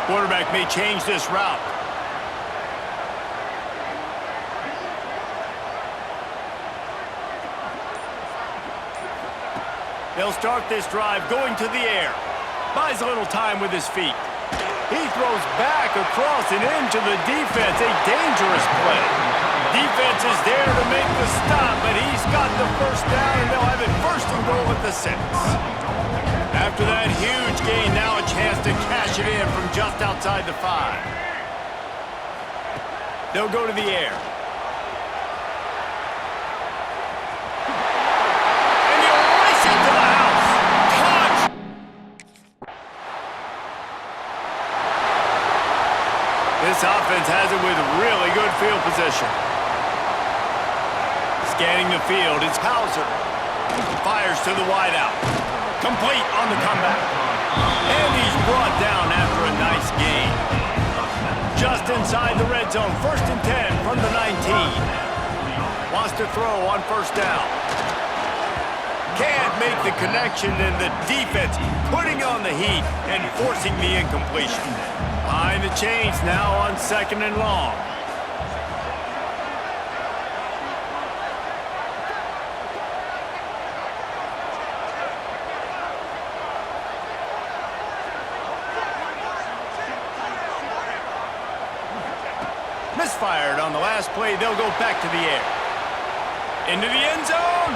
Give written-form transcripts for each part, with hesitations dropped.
Quarterback may change this route. They'll start this drive going to the air. Buys a little time with his feet. He throws back across and into the defense. A dangerous play. Defense is there to make the stop, but he's got the first down, and they'll have it first and goal at the 6. After that huge gain, now a chance to cash it in from just outside the 5. They'll go to the air. And he'll race it to the house. Touch! This offense has it with really good field position. Scanning the field, it's Hauser. Fires to the wideout. Complete on the comeback. And he's brought down after a nice gain. Just inside the red zone, 1st and 10 from the 19. Wants to throw on first down. Can't make the connection, and the defense putting on the heat and forcing the incompletion. Behind the chains now on 2nd and long. Misfired on the last play. They'll go back to the air. Into the end zone.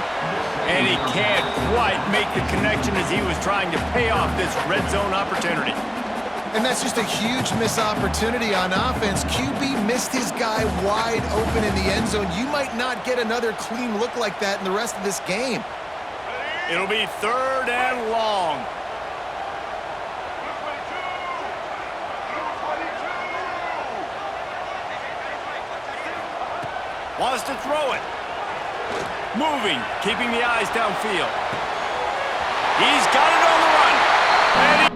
And he can't quite make the connection as he was trying to pay off this red zone opportunity. And that's just a huge missed opportunity on offense. QB missed his guy wide open in the end zone. You might not get another clean look like that in the rest of this game. It'll be 3rd and long. Wants to throw it. Moving, keeping the eyes downfield. He's got it on the run. And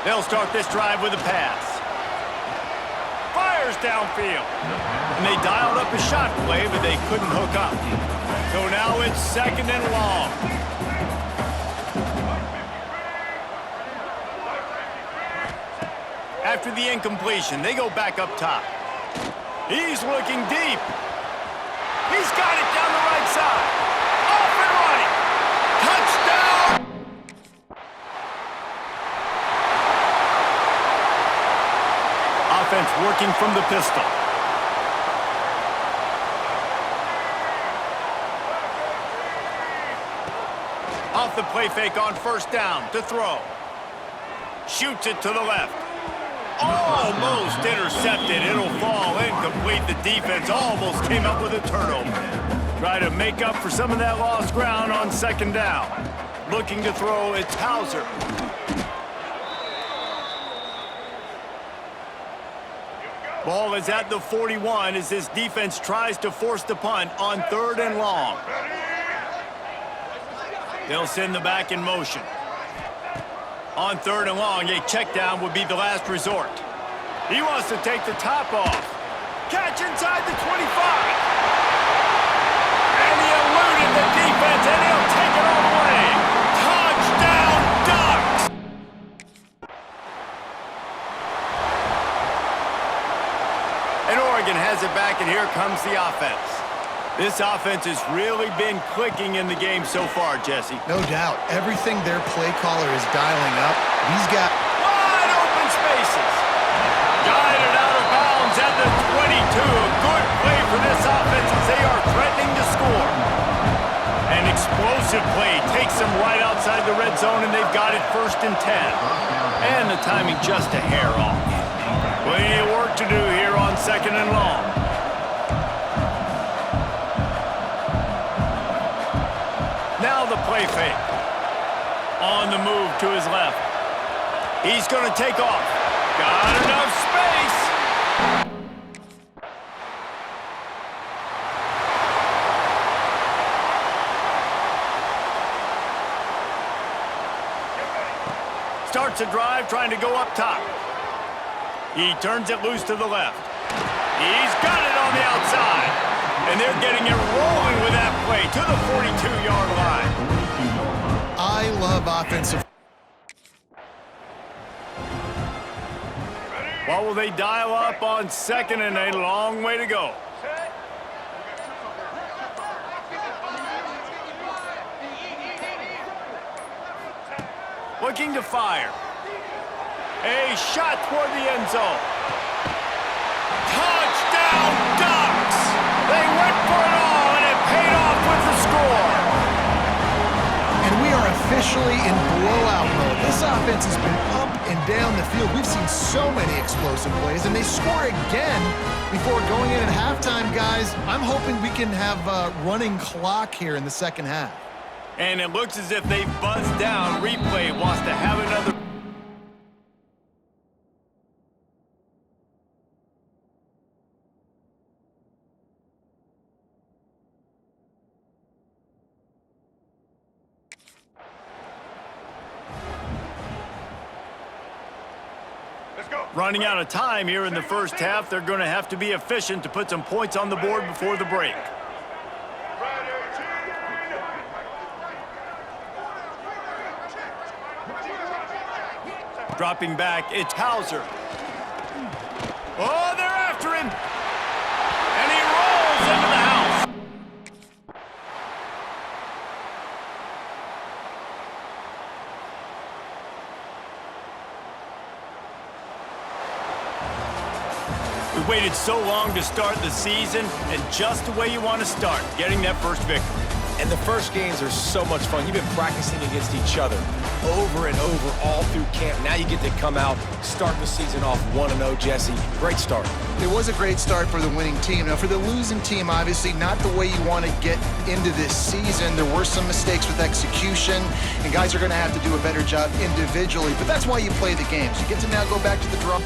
they'll start this drive with a pass. Fires downfield. And they dialed up a shot play, but they couldn't hook up. So now it's 2nd and long. After the incompletion, they go back up top. He's looking deep. He's got it down the right side. Off and running. Touchdown! Offense working from the pistol. Off the play fake on first down to throw. Shoots it to the left. Almost intercepted. It'll fall incomplete. The defense almost came up with a turnover. Try to make up for some of that lost ground on 2nd down. Looking to throw, it's Hauser. Ball is at the 41 as this defense tries to force the punt on 3rd and long. They'll send the back in motion. On 3rd and long, a check down would be the last resort. He wants to take the top off. Catch inside the 25. And he eluded the defense, and he'll take it all the way. Touchdown, Ducks! And Oregon has it back, and here comes the offense. This offense has really been clicking in the game so far, Jesse. No doubt. Everything their play caller is dialing up, he's got wide open spaces. Guided out of bounds at the 22. A good play for this offense as they are threatening to score. An explosive play takes them right outside the red zone, and they've got it 1st and 10. And the timing just a hair off. Plenty of work to do here on 2nd and long. Now the play fake. On the move to his left. He's going to take off. Got enough space. Starts a drive trying to go up top. He turns it loose to the left. He's got it on the outside. They're getting it rolling with that play to the 42-yard line. I love offensive. What will they dial up on 2nd and a long way to go? Looking to fire. A shot toward the end zone. Touchdown Ducks! They went for it all, and it paid off with the score. And we are officially in blowout mode. This offense has been up and down the field. We've seen so many explosive plays, and they score again before going in at halftime, guys. I'm hoping we can have a running clock here in the second half. And it looks as if they've buzzed down. Replay wants to have another. Running out of time here in the first half. They're going to have to be efficient to put some points on the board before the break. Dropping back, it's Hauser. Oh, they're after him. And he rolls into the house. We waited so long to start the season, and just the way you want to start, getting that first victory. And the first games are so much fun. You've been practicing against each other over and over all through camp. Now you get to come out, start the season off 1-0, Jesse. Great start. It was a great start for the winning team. Now, for the losing team, obviously not the way you want to get into this season. There were some mistakes with execution, and guys are going to have to do a better job individually. But that's why you play the games. You get to now go back to the drum.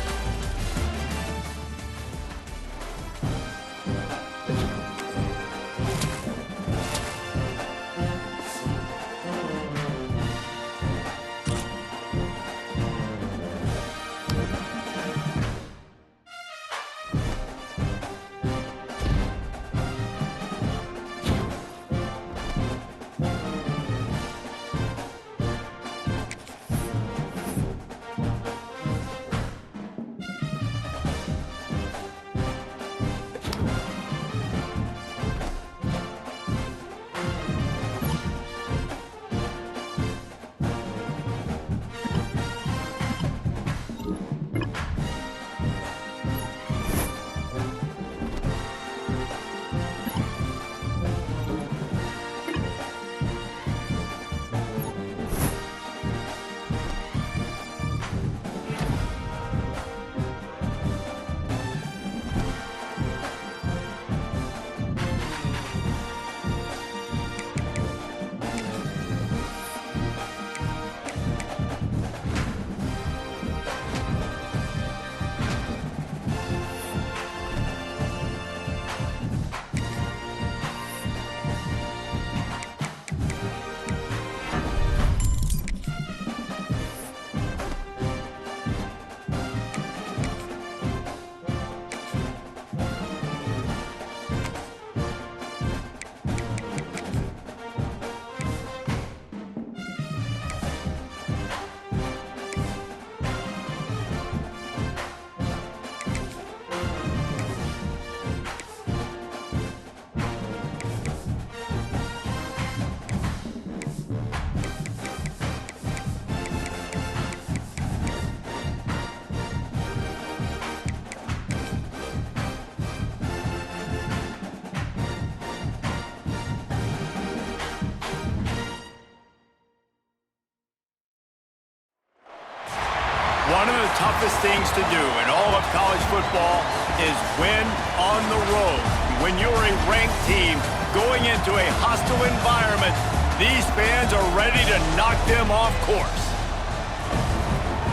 One of the toughest things to do in all of college football is win on the road. When you're a ranked team going into a hostile environment, these fans are ready to knock them off course.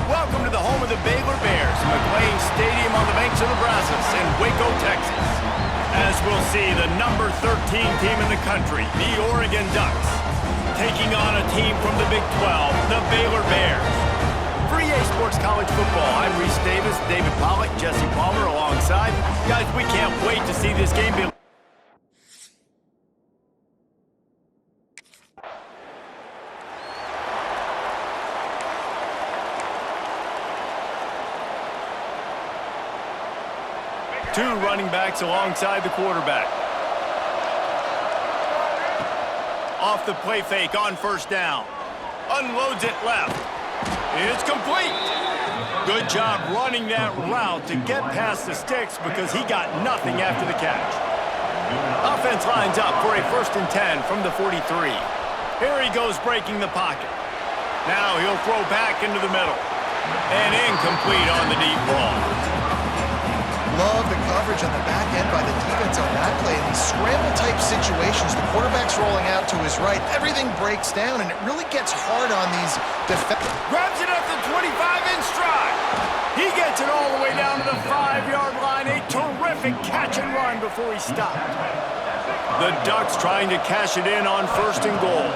Welcome to the home of the Baylor Bears, McLean Stadium on the banks of the Brazos in Waco, Texas. As we'll see, the number 13 team in the country, the Oregon Ducks, taking on a team from the Big 12, the Baylor Bears. For EA Sports College Football, I'm Reese Davis, David Pollack, Jesse Palmer alongside. Guys, we can't wait to see this game be Two running backs alongside the quarterback. Off the play fake on first down. Unloads it left. It's complete. Good job running that route to get past the sticks because he got nothing after the catch. Offense lines up for a 1st and 10 from the 43. Here he goes breaking the pocket. Now he'll throw back into the middle. And incomplete on the deep ball. Love the coverage on the back end by the defense on that play. In these scramble-type situations, the quarterback's rolling out to his right. Everything breaks down, and it really gets hard on these defense. Grabs it at the 25 in stride. He gets it all the way down to the 5-yard line. A terrific catch and run before he stopped. The Ducks trying to cash it in on 1st and goal.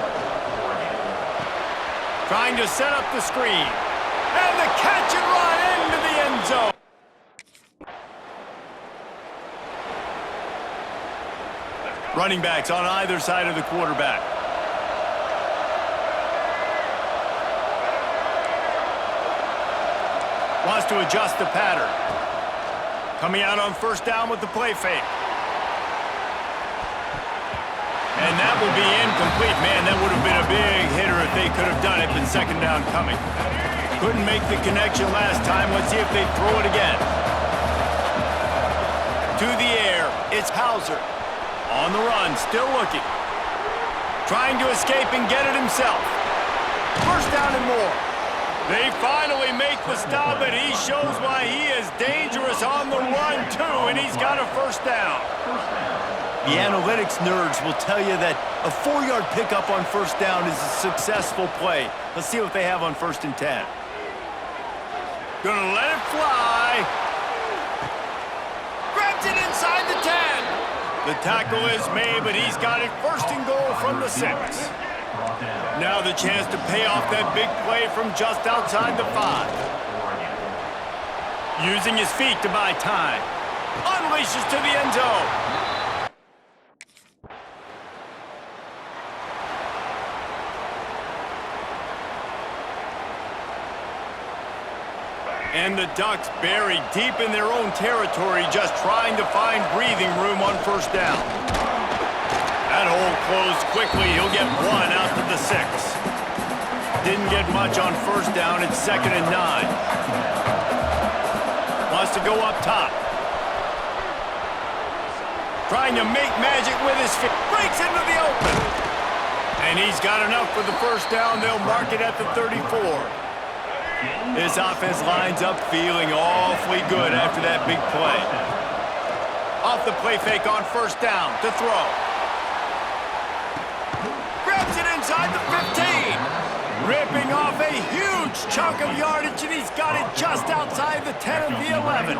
Trying to set up the screen. And the catch and run into the end zone. Running backs on either side of the quarterback. Wants to adjust the pattern. Coming out on 1st down with the play fake. And that will be incomplete. Man, that would have been a big hitter if they could have done it, but 2nd down coming. Couldn't make the connection last time. Let's see if they throw it again. To the air, it's Hauser. On the run, still looking. Trying to escape and get it himself. 1st down and more. They finally make the stop, and he shows why he is dangerous on the run, too, and he's got a 1st down. The analytics nerds will tell you that a 4-yard pickup on 1st down is a successful play. Let's see what they have on 1st and 10. Gonna let it fly. Grabs it inside the 10. The tackle is made, but he's got it 1st and goal from the 6. Now the chance to pay off that big play from just outside the 5. Using his feet to buy time. Unleashes to the end zone. And the Ducks buried deep in their own territory, just trying to find breathing room on 1st down. That hole closed quickly. He'll get 1 out to the 6. Didn't get much on 1st down. It's 2nd and 9. Wants to go up top. Trying to make magic with his feet. Breaks into the open. And he's got enough for the 1st down. They'll mark it at the 34. This offense lines up feeling awfully good after that big play. Off the play fake on 1st down to throw. Grabs it inside the 15. Ripping off a huge chunk of yardage, and he's got it just outside the 10 of the 11.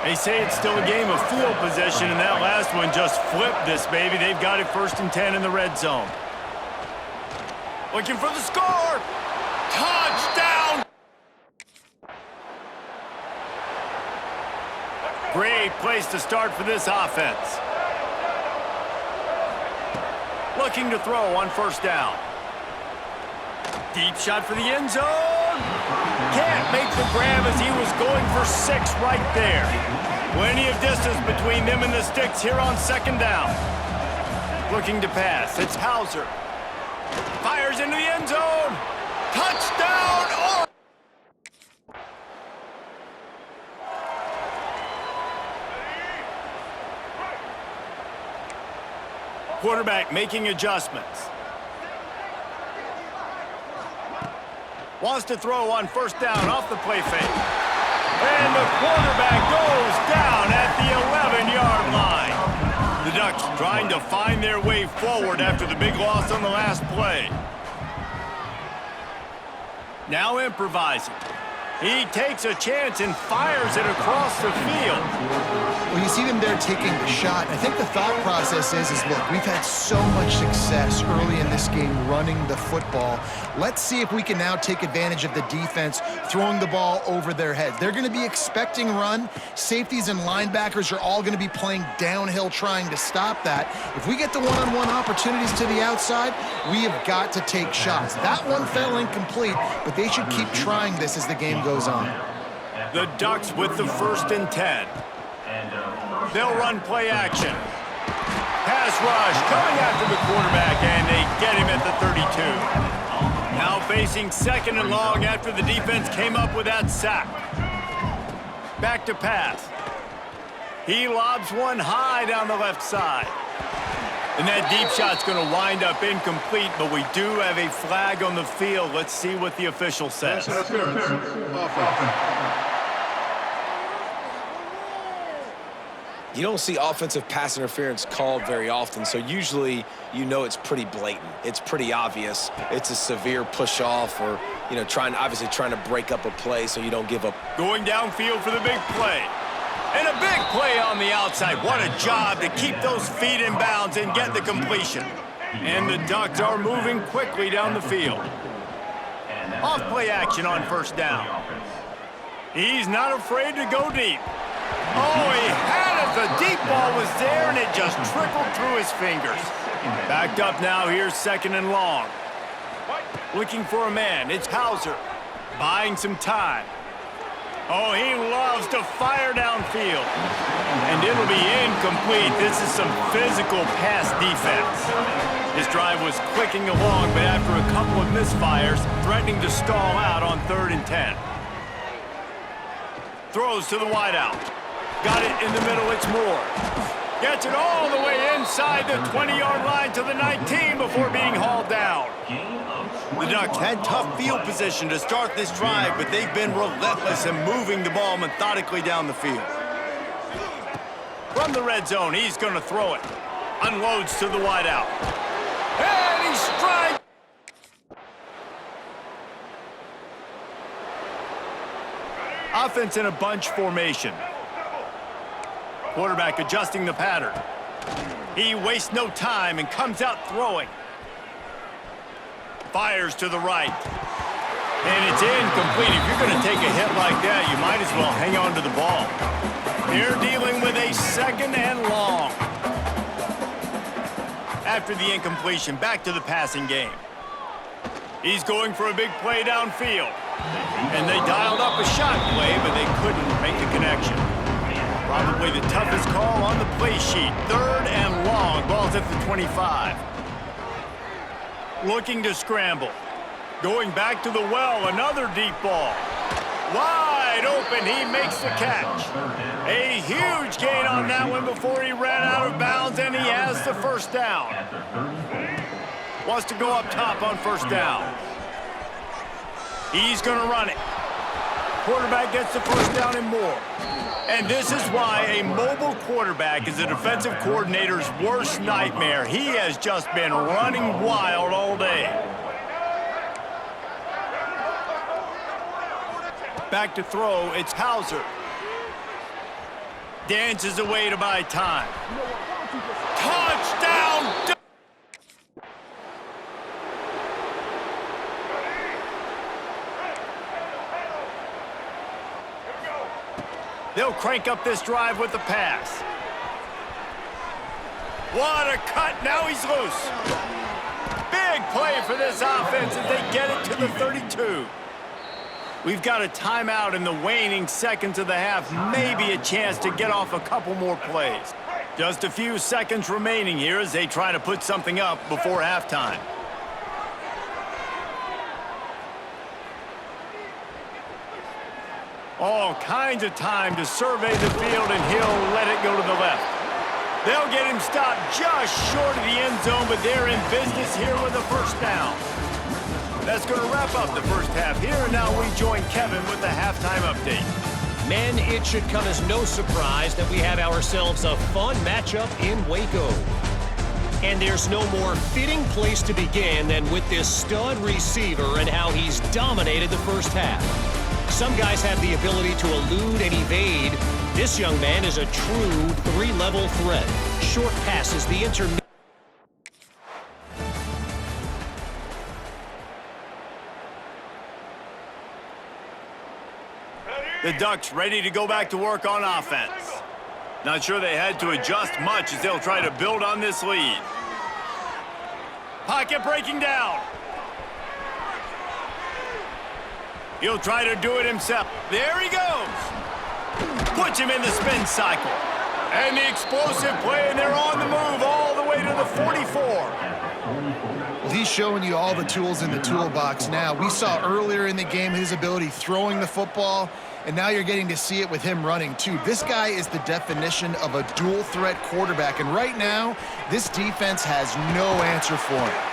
They say it's still a game of field possession, and that last one just flipped this baby. They've got it 1st and 10 in the red zone. Looking for the score. Touchdown! Great place to start for this offense. Looking to throw on 1st down. Deep shot for the end zone. Can't make the grab as he was going for 6 right there. Plenty of distance between them and the sticks here on 2nd down. Looking to pass. It's Hauser. Fires into the end zone. Touchdown! Oh! Quarterback making adjustments. Wants to throw on 1st down off the play fake. And the quarterback goes down at the 11-yard line. The Ducks trying to find their way forward after the big loss on the last play. Now improvising. He takes a chance and fires it across the field. Well, you see them there taking the shot. I think the thought process is look, we've had so much success early in this game running the football. Let's see if we can now take advantage of the defense throwing the ball over their head. They're going to be expecting run. Safeties and linebackers are all going to be playing downhill trying to stop that. If we get the one-on-one opportunities to the outside, we have got to take shots. That one fell incomplete, but they should keep trying this as the game goes on. The Ducks with the 1st and 10. They'll run play action. Pass rush coming after the quarterback, and they get him at the 32. Now facing 2nd and long after the defense came up with that sack. Back to pass. He lobs one high down the left side. And that deep shot's going to wind up incomplete, but we do have a flag on the field. Let's see what the official says. You don't see offensive pass interference called very often, so usually you know it's pretty blatant. It's pretty obvious. It's a severe push-off or, you know, obviously trying to break up a play so you don't give up. Going downfield for the big play. And a big play on the outside. What a job to keep those feet in bounds and get the completion. And the Ducks are moving quickly down the field. Off play action on 1st down. He's not afraid to go deep. Oh, he had it. The deep ball was there, and it just trickled through his fingers. Backed up now. Here's 2nd and long. Looking for a man. It's Hauser. Buying some time. Oh, he loves to fire downfield. And it'll be incomplete. This is some physical pass defense. This drive was clicking along, but after a couple of misfires, threatening to stall out on 3rd and 10. Throws to the wideout. Got it in the middle, it's Moore. Gets it all the way inside the 20-yard line to the 19 before being hauled down. The Ducks had tough field position to start this drive, but they've been relentless in moving the ball methodically down the field. From the red zone, he's going to throw it. Unloads to the wideout. And he strikes. Offense in a bunch formation. Quarterback adjusting the pattern. He wastes no time and comes out throwing. Fires to the right. And it's incomplete. If you're going to take a hit like that, you might as well hang on to the ball. They're dealing with a 2nd and long. After the incompletion, back to the passing game. He's going for a big play downfield. And they dialed up a shot play, but they couldn't make the connection. Probably the toughest call on the play sheet. 3rd and long. Ball's at the 25. Looking to scramble. Going back to the well. Another deep ball. Wide open. He makes the catch. A huge gain on that one before he ran out of bounds, and he has the 1st down. Wants to go up top on 1st down. He's going to run it. Quarterback gets the 1st down and more. And this is why a mobile quarterback is a defensive coordinator's worst nightmare. He has just been running wild all day. Back to throw, it's Hauser. Dances away to buy time. Touchdown! They'll crank up this drive with the pass. What a cut. Now he's loose. Big play for this offense as they get it to the 32. We've got a timeout in the waning seconds of the half. Maybe a chance to get off a couple more plays. Just a few seconds remaining here as they try to put something up before halftime. All kinds of time to survey the field, and he'll let it go to the left. They'll get him stopped just short of the end zone, but they're in business here with a 1st down. That's going to wrap up the first half here, and now we join Kevin with the halftime update. Men, it should come as no surprise that we have ourselves a fun matchup in Waco. And there's no more fitting place to begin than with this stud receiver and how he's dominated the first half. Some guys have the ability to elude and evade. This young man is a true 3-level threat. Short passes, the intermediate. The Ducks ready to go back to work on offense. Not sure they had to adjust much as they'll try to build on this lead. Pocket breaking down. He'll try to do it himself. There he goes. Puts him in the spin cycle. And the explosive play, and they're on the move all the way to the 44. Well, he's showing you all the tools in the toolbox now. We saw earlier in the game his ability throwing the football, and now you're getting to see it with him running, too. This guy is the definition of a dual-threat quarterback, and right now, this defense has no answer for him.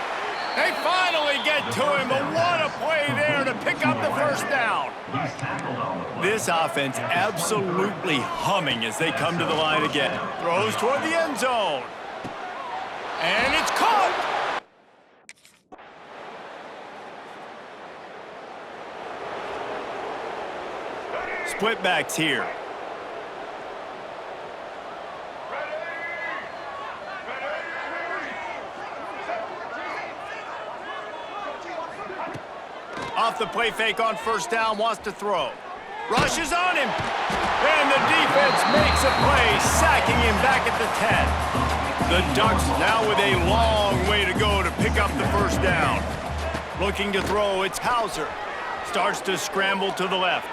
They finally get to him, but what a play there to pick up the first down. This offense absolutely humming as they come to the line again. Throws toward the end zone. And it's caught. Split backs here. Off the play fake on first down, wants to throw. Rushes on him. And the defense makes a play, sacking him back at the 10. The Ducks now with a long way to go to pick up the first down. Looking to throw, it's Hauser. Starts to scramble to the left.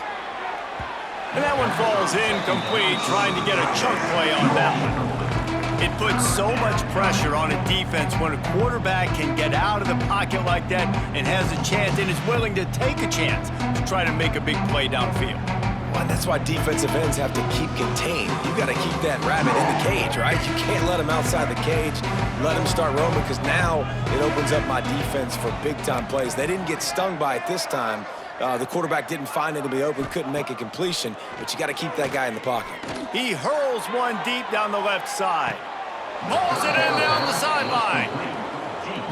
And that one falls incomplete, trying to get a chunk play on that one. It puts so much pressure on a defense when a quarterback can get out of the pocket like that and has a chance and is willing to take a chance to try to make a big play downfield. Well, that's why defensive ends have to keep contained. You got to keep that rabbit in the cage, right? You can't let him outside the cage, let him start roaming, because now it opens up my defense for big-time plays. They didn't get stung by it this time. The quarterback didn't find anybody open, couldn't make a completion, but you got to keep that guy in the pocket. He hurls one deep down the left side. Pulls it in down the sideline.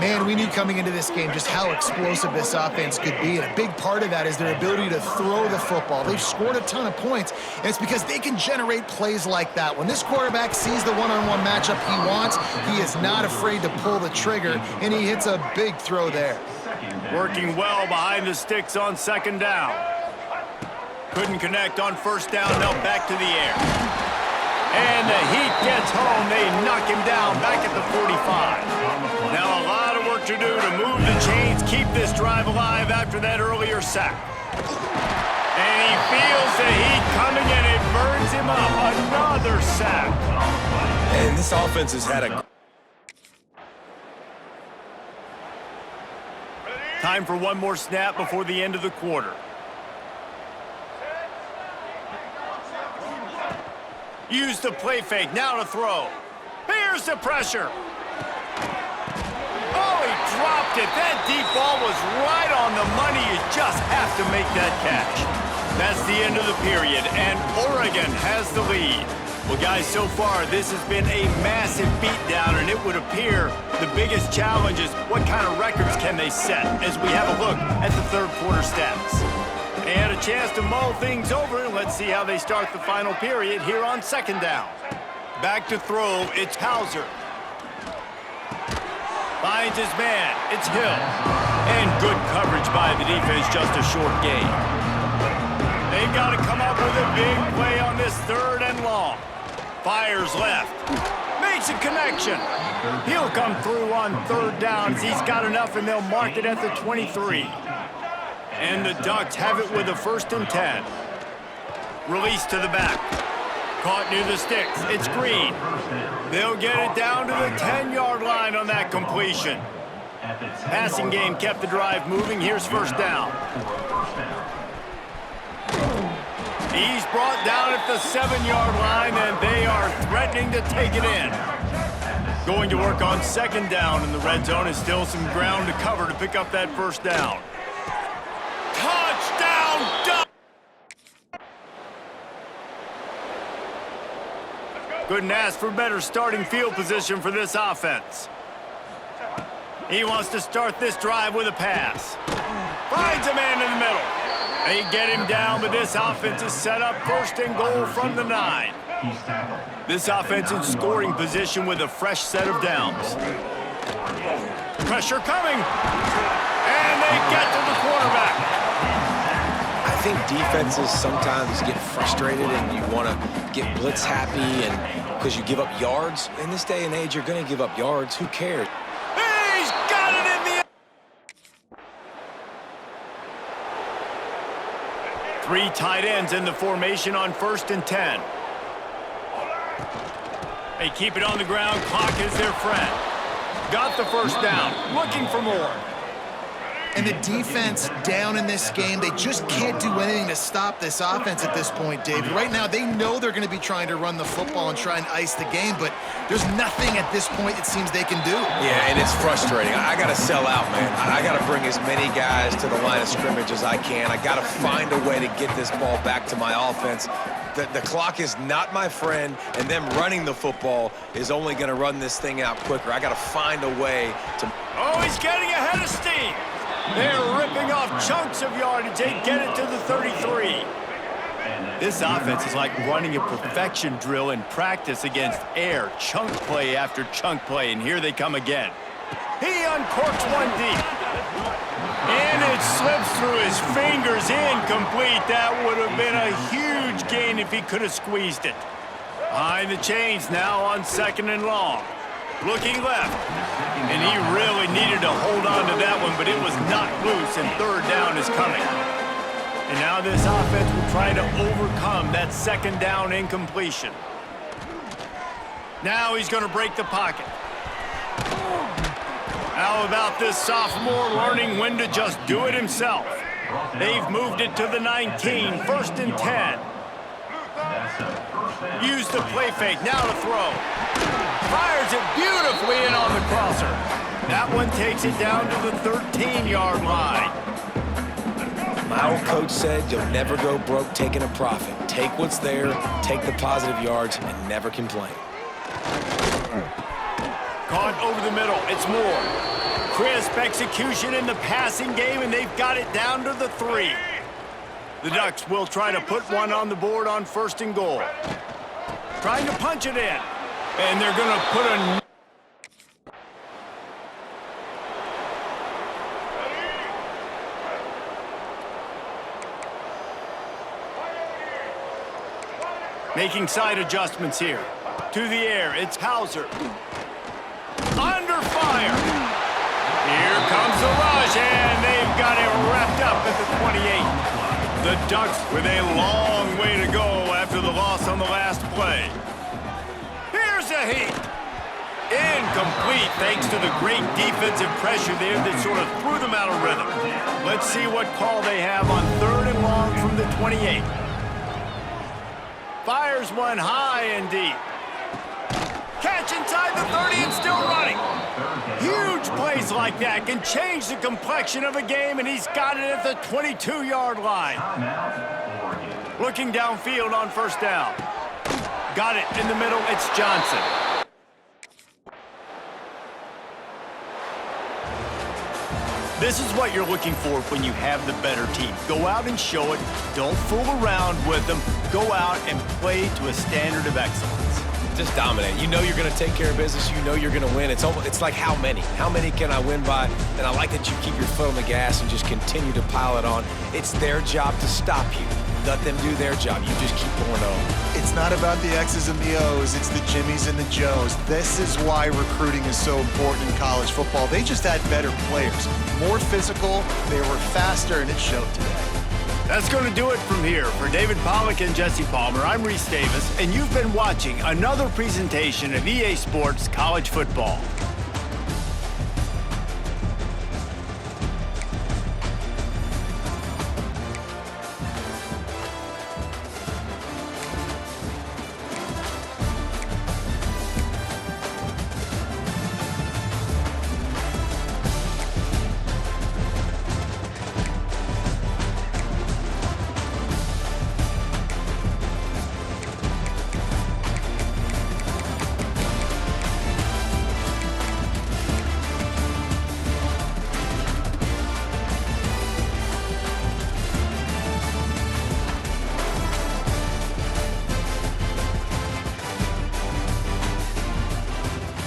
Man, we knew coming into this game just how explosive this offense could be, and a big part of that is their ability to throw the football. They've scored a ton of points, and it's because they can generate plays like that. When this quarterback sees the one-on-one matchup he wants, he is not afraid to pull the trigger, and he hits a big throw there. Working well behind the sticks on second down. Couldn't connect on first down, now back to the air. And the heat gets home. They knock him down back at the 45. Now a lot of work to do to move the chains, keep this drive alive after that earlier sack. And he feels the heat coming and it burns him up. Another sack. And this offense has had a... Time for one more snap before the end of the quarter. Use the play fake, now to throw. Here's the pressure. Oh, he dropped it. That deep ball was right on the money. You just have to make that catch. That's the end of the period, and Oregon has the lead. Well, guys, so far, this has been a massive beatdown, and it would appear the biggest challenge is what kind of records can they set as we have a look at the third quarter stats. And a chance to mull things over. Let's see how they start the final period here on second down. Back to throw, it's Hauser. Finds his man, it's Hill. And good coverage by the defense, just a short gain. They've got to come up with a big play on this third and long. Fires left. Makes a connection. He'll come through on third down as he's got enough, and they'll mark it at the 23. And the Ducks have it with a 1st and 10. Release to the back. Caught near the sticks. It's Green. They'll get it down to the 10-yard line on that completion. Passing game kept the drive moving. Here's first down. He's brought down at the 7-yard line, and they are threatening to take it in. Going to work on second down in the red zone is still some ground to cover to pick up that first down. Touchdown, Ducks! Couldn't ask for better starting field position for this offense. He wants to start this drive with a pass. Finds a man in the middle. They get him down, but this offense is set up 1st and goal from the 9. This offense in scoring position with a fresh set of downs. Pressure coming. And they get to the quarterback. I think defenses sometimes get frustrated and you want to get blitz happy and because you give up yards. In this day and age, you're going to give up yards. Who cares? He's got it in the end. 3 tight ends in the formation on 1st and 10. They keep it on the ground. Clock is their friend. Got the first down. Looking for more. And the defense down in this game, they just can't do anything to stop this offense at this point, David. Right now, they know they're going to be trying to run the football and try and ice the game, but there's nothing at this point it seems they can do. Yeah, and it's frustrating. I got to sell out, man. I got to bring as many guys to the line of scrimmage as I can. I got to find a way to get this ball back to my offense. The clock is not my friend, and them running the football is only going to run this thing out quicker. I got to find a way to... Oh, he's getting ahead of steam. They're ripping off chunks of yardage. They get it to the 33. This offense is like running a perfection drill in practice against air. Chunk play after chunk play, and here they come again. He uncorks one deep. And it slips through his fingers, incomplete. That would have been a huge gain if he could have squeezed it. Behind the chains now on 2nd and long. Looking left, and he really needed to hold on to that one, but it was knocked loose, and 3rd down is coming. And now this offense will try to overcome that 2nd down incompletion. Now he's going to break the pocket. How about this sophomore learning when to just do it himself? They've moved it to the 19, 1st and 10. Use the play fake, now to throw. Fires it beautifully in on the crosser. That one takes it down to the 13-yard line. My old coach said you'll never go broke taking a profit. Take what's there, take the positive yards, and never complain. Caught over the middle, it's Moore. Crisp execution in the passing game, and they've got it down to the 3. The Ducks will try to put one on the board on 1st and goal. Trying to punch it in. And they're going to put a... Making side adjustments here. To the air, it's Hauser. Under fire. Here comes the rush, and they've got it wrapped up at the 28. The Ducks with a long way to go after the loss on the last play. Here's a heat. Incomplete thanks to the great defensive pressure there that sort of threw them out of rhythm. Let's see what call they have on 3rd and long from the 28. Fires one high and deep. Catch inside the 30 and still running. Huge plays like that can change the complexion of a game, and he's got it at the 22-yard line. Looking downfield on 1st down. Got it in the middle, it's Johnson. This is what you're looking for when you have the better team. Go out and show it. Don't fool around with them. Go out and play to a standard of excellence. Just dominate. You know you're going to take care of business. You know you're going to win. It's like how many? How many can I win by? And I like that you keep your foot on the gas and just continue to pile it on. It's their job to stop you. Let them do their job. You just keep going on. It's not about the X's and the O's. It's the Jimmies and the Joes. This is why recruiting is so important in college football. They just had better players. More physical, they were faster, and it showed today. That's going to do it from here. For David Pollack and Jesse Palmer, I'm Reese Davis, and you've been watching another presentation of EA Sports College Football.